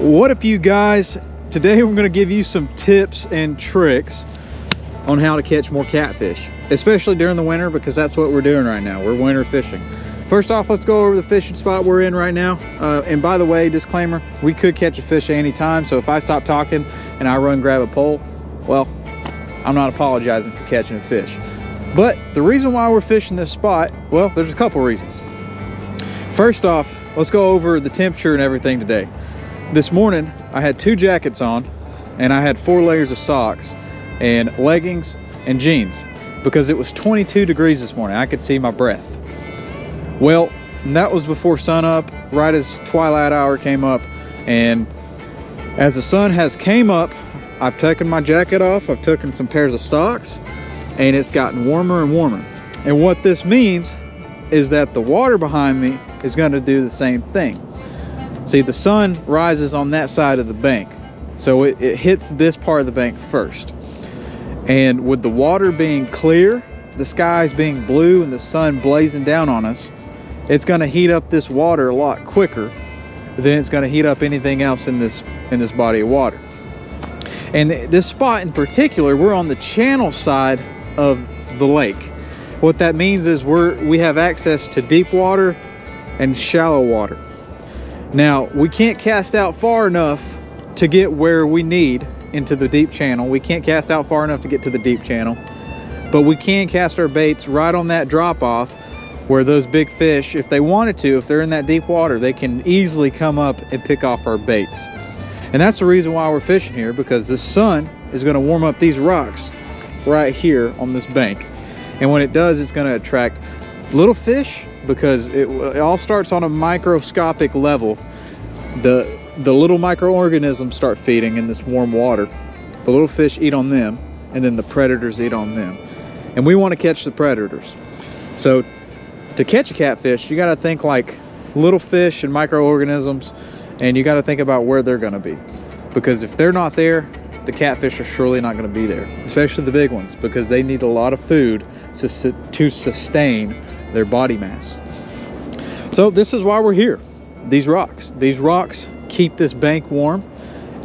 What up, you guys? Today we're going to give you some tips and tricks on how to catch more catfish, especially during the winter, because that's what we're doing right now. We're winter fishing. First off, let's go over the fishing spot we're in right now. And by the way, disclaimer, we could catch a fish at any time, so if I stop talking and I run grab a pole, well, I'm not apologizing for catching a fish. But the reason why we're fishing this spot, well, there's a couple reasons. First off, let's go over the temperature and everything today. This morning, I had 2 jackets on, and I had 4 layers of socks and leggings and jeans because it was 22 degrees this morning. I could see my breath. Well, that was before sun up, right as twilight hour came up, and as the sun has came up, I've taken my jacket off, I've taken some pairs of socks, and it's gotten warmer and warmer. And what this means is that the water behind me is going to do the same thing. See, the sun rises on that side of the bank, so it hits this part of the bank first. And with the water being clear, the skies being blue, and the sun blazing down on us, it's going to heat up this water a lot quicker than it's going to heat up anything else in this body of water. And this spot in particular, we're on the channel side of the lake. What that means is we have access to deep water and shallow water. Now, we can't cast out far enough to get where we need into the deep channel. We can't cast out far enough to get to the deep channel, but we can cast our baits right on that drop off where those big fish, if they wanted to, if they're in that deep water, they can easily come up and pick off our baits. And that's the reason why we're fishing here, because the sun is going to warm up these rocks right here on this bank. And when it does, it's going to attract little fish, because it all starts on a microscopic level. The little microorganisms start feeding in this warm water. The little fish eat on them, and then the predators eat on them. And we want to catch the predators. So to catch a catfish, you got to think like little fish and microorganisms, and you got to think about where they're going to be. Because if they're not there, the catfish are surely not going to be there, especially the big ones, because they need a lot of food to sustain their body mass. So this is why we're here. These rocks keep this bank warm,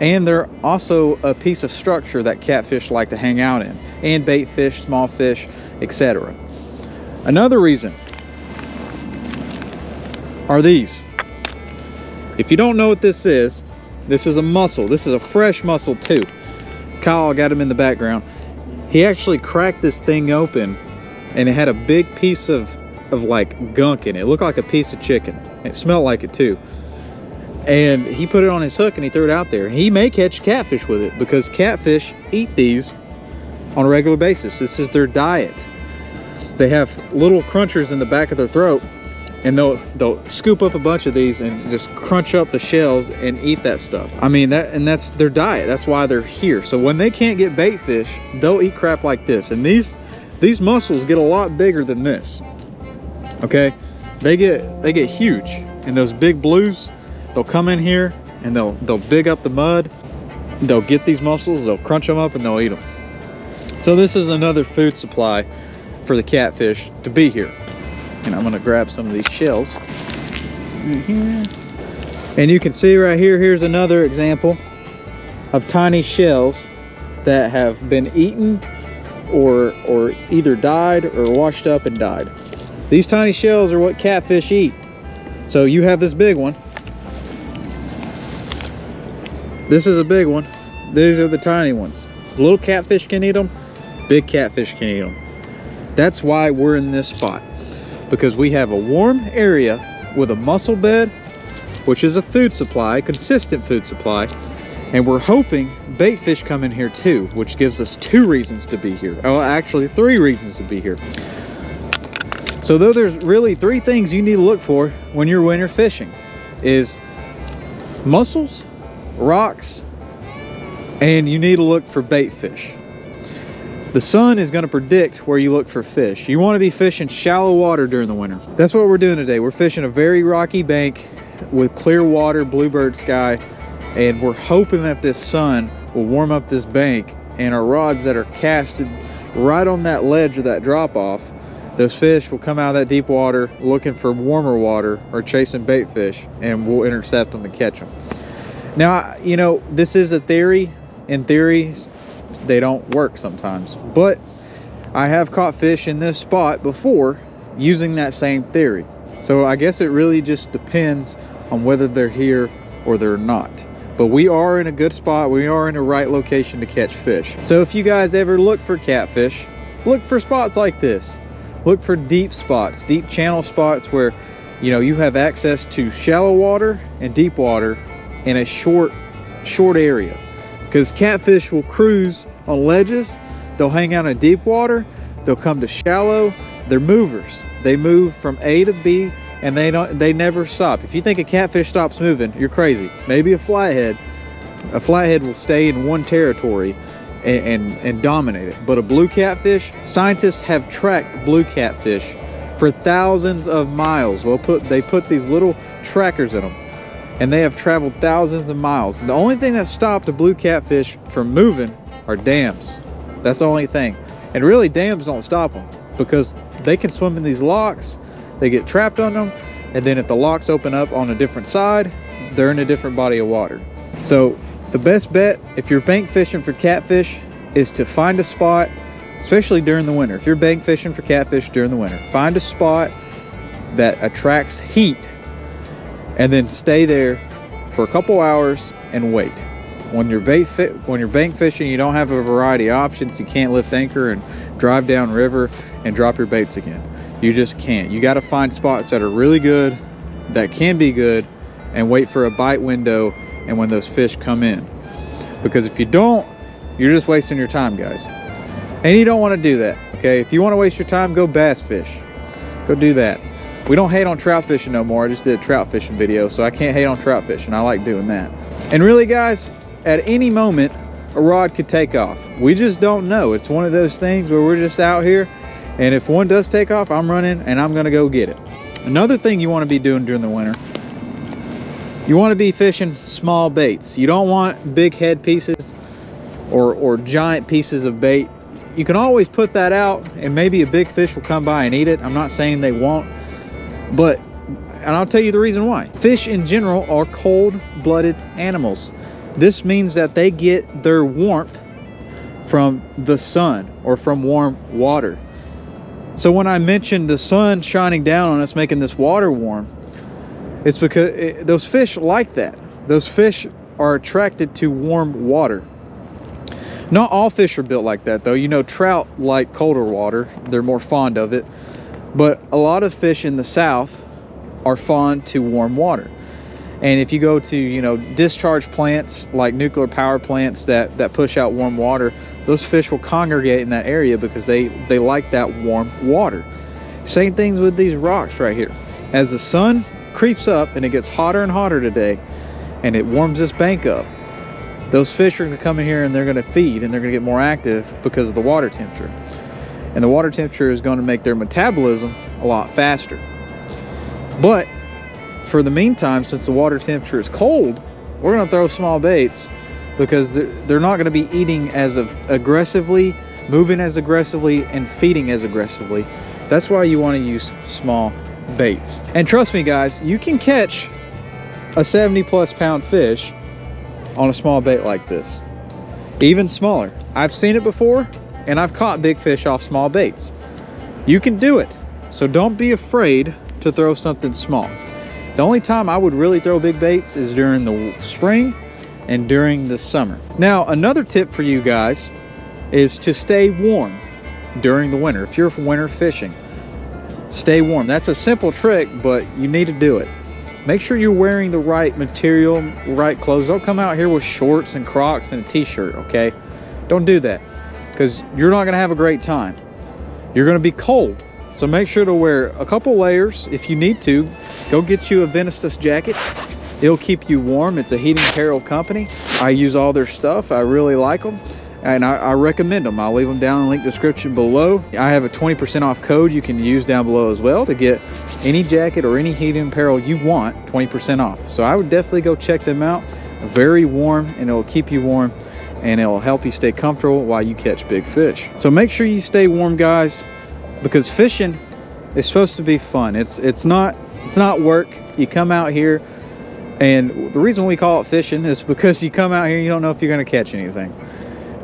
and they're also a piece of structure that catfish like to hang out in, and bait fish, small fish, etc. Another reason are these. If you don't know what this is a mussel. This is a fresh mussel too. Kyle got him in the background. He actually cracked this thing open, and it had a big piece of like gunk in it. It looked like a piece of chicken. It smelled like it too. And he put it on his hook and he threw it out there. He may catch catfish with it, because catfish eat these on a regular basis. This is their diet. They have little crunchers in the back of their throat, and they'll scoop up a bunch of these and just crunch up the shells and eat that stuff. I mean, that's their diet. That's why they're here. So when they can't get bait fish, they'll eat crap like this. And these mussels get a lot bigger than this. Okay, they get huge. And those big blues, they'll come in here and they'll dig up the mud. They'll get these mussels, they'll crunch them up, and they'll eat them. So this is another food supply for the catfish to be here. And I'm gonna grab some of these shells right here. And you can see right here, here's another example of tiny shells that have been eaten or either died or washed up and died. These tiny shells are what catfish eat. So you have this big one. This is a big one. These are the tiny ones. Little catfish can eat them. Big catfish can eat them. That's why we're in this spot. Because we have a warm area with a mussel bed, which is a food supply, consistent food supply, and we're hoping bait fish come in here too, which gives us 2 reasons to be here. Oh, actually 3 reasons to be here. So though there's really 3 things you need to look for when you're winter fishing, is mussels, rocks, and you need to look for bait fish. The sun is going to predict where you look for fish. You want to be fishing shallow water during the winter. That's what we're doing today. We're fishing a very rocky bank with clear water, bluebird sky, and we're hoping that this sun will warm up this bank, and our rods that are casted right on that ledge of that drop off, those fish will come out of that deep water looking for warmer water or chasing bait fish, and we'll intercept them and catch them. Now, you know, this is a theory. In theories, they don't work sometimes, but I have caught fish in this spot before using that same theory. So I guess it really just depends on whether they're here or they're not. But we are in a good spot. We are in the right location to catch fish. So if you guys ever look for catfish, look for spots like this. Look for deep spots, deep channel spots where, you know, you have access to shallow water and deep water in a short area. Because catfish will cruise on ledges, they'll hang out in deep water, they'll come to shallow. They're movers. They move from A to B, and they never stop. If you think a catfish stops moving, you're crazy. Maybe a flathead will stay in one territory and dominate it. But a blue catfish, scientists have tracked blue catfish for thousands of miles. They put these little trackers in them, and they have traveled thousands of miles. The only thing that stopped a blue catfish from moving are dams. That's the only thing. And really, dams don't stop them because they can swim in these locks, they get trapped on them, and then if the locks open up on a different side, they're in a different body of water. So the best bet if you're bank fishing for catfish is to find a spot, especially during the winter. If you're bank fishing for catfish during the winter, find a spot that attracts heat and then stay there for a couple hours and wait. When you're bank fishing, you don't have a variety of options. You can't lift anchor and drive down river and drop your baits again. You just can't. You got to find spots that are really good, that can be good, and wait for a bite window and when those fish come in. Because if you don't, you're just wasting your time, guys. And you don't want to do that, okay? If you want to waste your time, go bass fish. Go do that. We don't hate on trout fishing no more. I just did a trout fishing video, so I can't hate on trout fishing. I like doing that. And really, guys, at any moment, a rod could take off. We just don't know. It's one of those things where we're just out here, and if one does take off, I'm running and I'm gonna go get it. Another thing you want to be doing during the winter, you want to be fishing small baits. You don't want big head pieces or giant pieces of bait. You can always put that out and maybe a big fish will come by and eat it. I'm not saying they won't, and I'll tell you the reason why. Fish in general are cold-blooded animals. This means that they get their warmth from the sun or from warm water. So when I mentioned the sun shining down on us, making this water warm, it's because those fish like that. Those fish are attracted to warm water. Not all fish are built like that, though. You know, trout like colder water. They're more fond of it. But a lot of fish in the south are fond to warm water. And if you go to, you know, discharge plants like nuclear power plants that push out warm water, those fish will congregate in that area because they like that warm water. Same things with these rocks right here. As the sun creeps up and it gets hotter and hotter today and it warms this bank up, those fish are going to come in here and they're going to feed and they're going to get more active because of the water temperature. And the water temperature is going to make their metabolism a lot faster. But for the meantime, since the water temperature is cold, we're going to throw small baits because they're not going to be eating as aggressively, moving as aggressively, and feeding as aggressively. That's why you want to use small baits. And trust me, guys, you can catch a 70+ pound fish on a small bait like this, even smaller. I've seen it before, and I've caught big fish off small baits. You can do it, so don't be afraid to throw something small. The only time I would really throw big baits is during the spring and during the summer. Now, another tip for you guys is to stay warm during the winter. If you're winter fishing, stay warm. That's a simple trick, but you need to do it. Make sure you're wearing the right material, right clothes. Don't come out here with shorts and Crocs and a t-shirt, okay? Don't do that, because you're not gonna have a great time. You're gonna be cold. So make sure to wear a couple layers if you need to. Go get you a Venustas jacket. It'll keep you warm. It's a heating apparel company. I use all their stuff. I really like them, and I recommend them. I'll leave them down in the link description below. I have a 20% off code you can use down below as well to get any jacket or any heating apparel you want 20% off. So I would definitely go check them out. Very warm, and it'll keep you warm, and it'll help you stay comfortable while you catch big fish. So make sure you stay warm, guys, because fishing is supposed to be fun. It's not work. You come out here And the reason we call it fishing is because you come out here and you don't know if you're going to catch anything.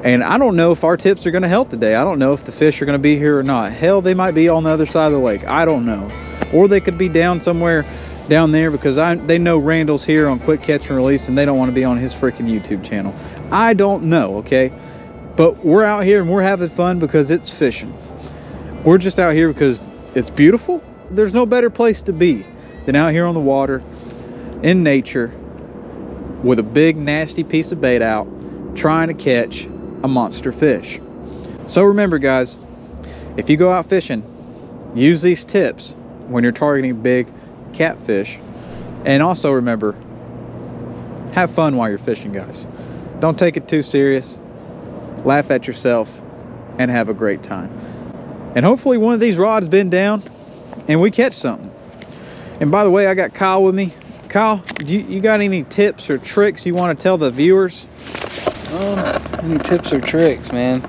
And I don't know if our tips are going to help today. I don't know if the fish are going to be here or not. Hell, they might be on the other side of the lake. I don't know. Or they could be down somewhere down there because they know Randall's here on Quick Catch and Release and they don't want to be on his freaking YouTube channel. I don't know, okay? But we're out here and we're having fun because it's fishing. We're just out here because it's beautiful. There's no better place to be than out here on the water, in nature, with a big nasty piece of bait out, trying to catch a monster fish. So remember, guys, if you go out fishing, use these tips when you're targeting big catfish. And also remember, have fun while you're fishing, guys. Don't take it too serious. Laugh at yourself and have a great time. And hopefully one of these rods been down and we catch something. And by the way, I got Kyle with me. Kyle, you got any tips or tricks you want to tell the viewers? Any tips or tricks, man?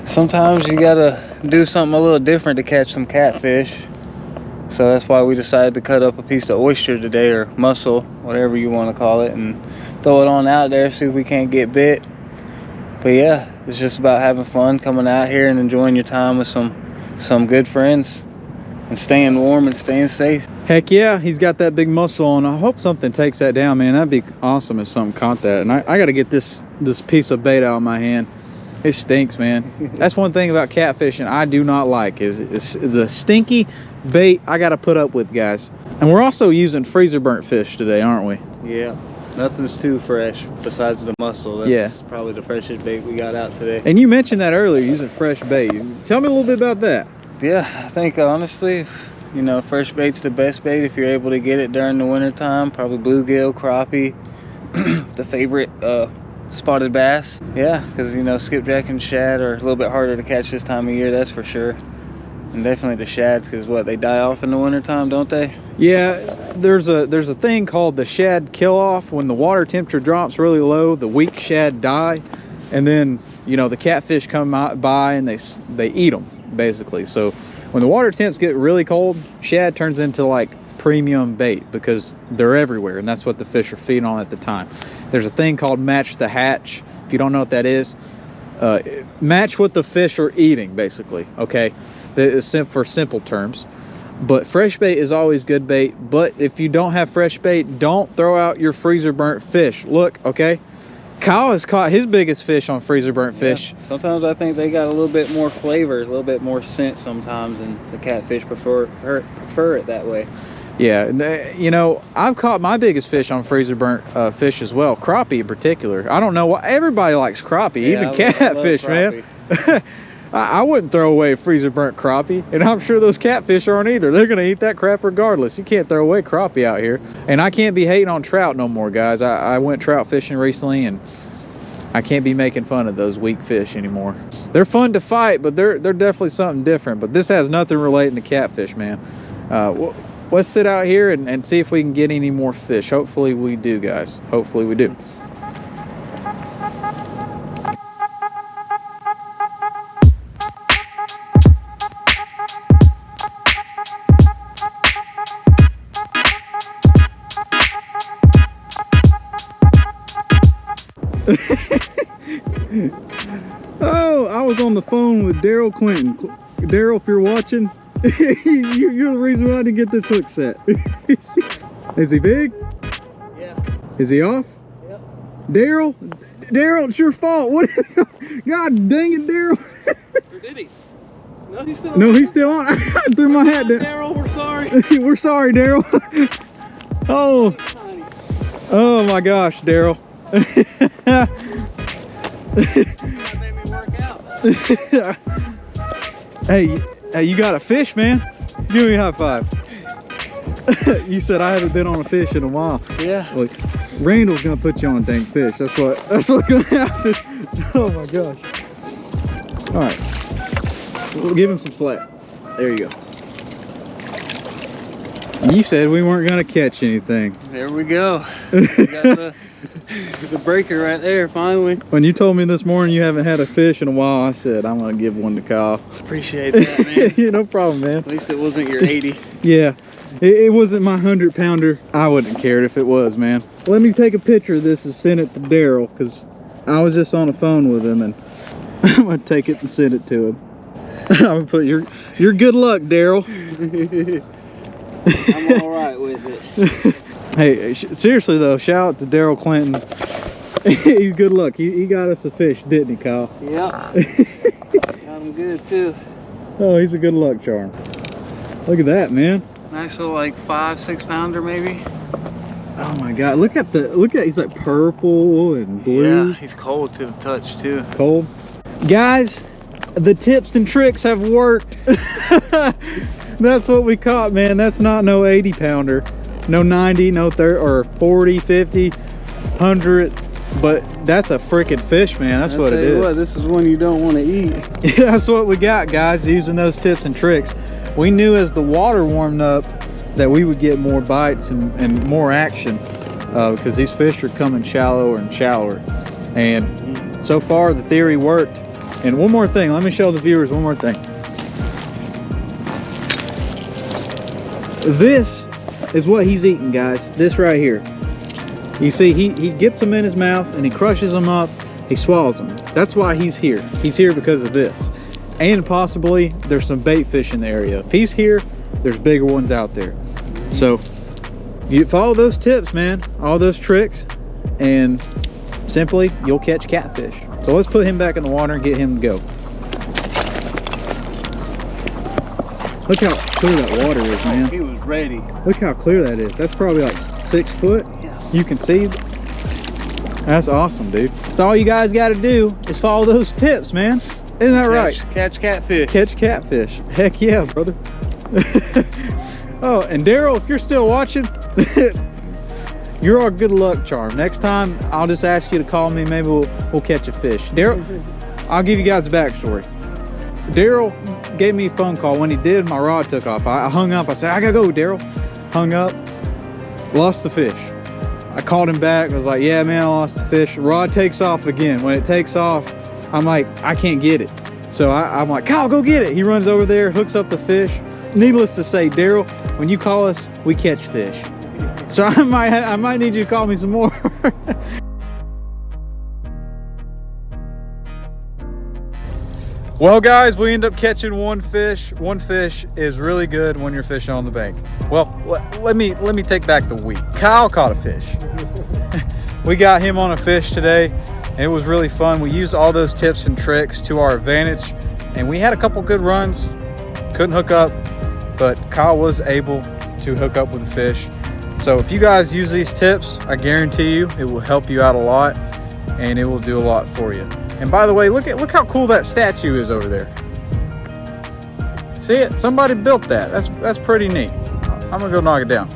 Sometimes you gotta do something a little different to catch some catfish. So that's why we decided to cut up a piece of oyster today, or mussel, whatever you want to call it, and throw it on out there, see if we can't get bit. But yeah, it's just about having fun, coming out here and enjoying your time with some good friends and staying warm and staying safe. Heck yeah, he's got that big mussel on. I hope something takes that down, man. That'd be awesome if something caught that. And I got to get this piece of bait out of my hand. It stinks, man. That's one thing about catfishing I do not like is the stinky bait I got to put up with, guys. And we're also using freezer burnt fish today, aren't we? Yeah, nothing's too fresh besides the mussel. That's probably the freshest bait we got out today. And you mentioned that earlier, using fresh bait. Tell me a little bit about that. Yeah, I think honestly, you know, fresh bait's the best bait if you're able to get it during the winter time. Probably bluegill, crappie, the favorite spotted bass. Yeah, because you know, skipjack and shad are a little bit harder to catch this time of year, that's for sure. And definitely the shads, because what, they die off in the winter time, don't they? Yeah, there's a thing called the shad kill off. When the water temperature drops really low, the weak shad die, and then you know the catfish come out by and they eat them basically. So when the water temps get really cold, shad turns into like premium bait because they're everywhere, and that's what the fish are feeding on at the time. There's a thing called match the hatch. If you don't know what that is, match what the fish are eating basically, okay? It's for simple terms. But fresh bait is always good bait. But if you don't have fresh bait, don't throw out your freezer burnt fish. Look, okay, Kyle has caught his biggest fish on freezer burnt fish. Sometimes I think they got a little bit more flavor, a little bit more scent sometimes, and the catfish prefer it that way. Yeah, and you know, I've caught my biggest fish on freezer burnt fish as well, crappie in particular. I don't know why everybody likes crappie, even catfish, man. I wouldn't throw away freezer burnt crappie, and I'm sure those catfish aren't either. They're gonna eat that crap regardless. You can't throw away crappie out here. And I can't be hating on trout no more, guys. I went trout fishing recently, and I can't be making fun of those weak fish anymore. They're fun to fight, but they're definitely something different. But this has nothing relating to catfish, man. Let's sit out here and see if we can get any more fish. Hopefully we do, guys. Hopefully we do. Oh, I was on the phone with Daryl Clinton. Daryl, if you're watching, you're the reason why I didn't get this hook set. Is he big? Yeah. Is he off? Yep. Daryl, it's your fault. What? God dang it, Daryl. Or did he? No, he's still on. No, he's still on. I threw my hat down. Daryl, we're sorry. We're sorry, Daryl. Oh my gosh, Daryl. That made me work out. Hey, you got a fish, man? Give me a high five. You said I haven't been on a fish in a while. Yeah. Look, Randall's gonna put you on a dang fish. That's what's gonna happen. Oh my gosh. All right, we'll give him some slack. There you go. You said we weren't gonna catch anything. There we go. We got the breaker right there, finally. When you told me this morning you haven't had a fish in a while, I said I'm gonna give one to Kyle. Appreciate that, man. Yeah, no problem, man. At least it wasn't your 80. Yeah, It wasn't my 100-pounder. I wouldn't have cared if it was, man. Let me take a picture of this and send it to Daryl, because I was just on the phone with him, and I'm gonna take it and send it to him. I'm gonna put your good luck, Daryl. I'm all right with it. Hey, seriously though, shout out to Daryl Clinton. He's good luck. He got us a fish, didn't he, Kyle? Yep. Got him good too. Oh, he's a good luck charm. Look at that, man. Nice little like 5-6 pounder maybe. Oh my God! Look at he's like purple and blue. Yeah, he's cold to the touch too. Cold. Guys, the tips and tricks have worked. That's what we caught, man. That's not no 80-pounder, no 90, no 30 or 40, 50, 100. But that's a freaking fish, man. That's what it is. What, this is one you don't want to eat. Yeah, that's what we got, guys, using those tips and tricks. We knew as the water warmed up that we would get more bites and more action because these fish are coming shallower and shallower. And so far, the theory worked. And one more thing, let me show the viewers one more thing. This is what he's eating, guys. This right here. You see, he gets them in his mouth and he crushes them up. He swallows them. That's why he's here. He's here because of this. And possibly there's some bait fish in the area. If he's here, there's bigger ones out there. So you follow those tips, man, all those tricks, and simply you'll catch catfish. So let's put him back in the water and get him to go. Look how clear that water is, man. He was ready. Look how clear that is. That's probably like 6 foot. Yeah. You can see. That's awesome, dude. That's all you guys got to do is follow those tips, man. Isn't that right? Catch catfish. Catch catfish. Heck yeah, brother. Oh, and Daryl, if you're still watching, you're our good luck charm. Next time, I'll just ask you to call me. Maybe we'll catch a fish. Daryl, I'll give you guys a backstory. Daryl gave me a phone call. When he did, my rod took off. I hung up. I said, I gotta go, Daryl. Hung up, lost the fish. I called him back. I was like, yeah, man, I lost the fish. Rod takes off again. When it takes off, I'm like, I can't get it. So I'm like, Kyle, go get it. He runs over there, hooks up the fish. Needless to say, Daryl, when you call us, we catch fish. So I might need you to call me some more. Well, guys, we end up catching one fish. One fish is really good when you're fishing on the bank. Well, let me take back the week. Kyle caught a fish. We got him on a fish today. It was really fun. We used all those tips and tricks to our advantage, and we had a couple good runs. Couldn't hook up, but Kyle was able to hook up with a fish. So if you guys use these tips, I guarantee you it will help you out a lot, and it will do a lot for you. And by the way, look how cool that statue is over there. See it? Somebody built that. That's pretty neat. I'm gonna go knock it down.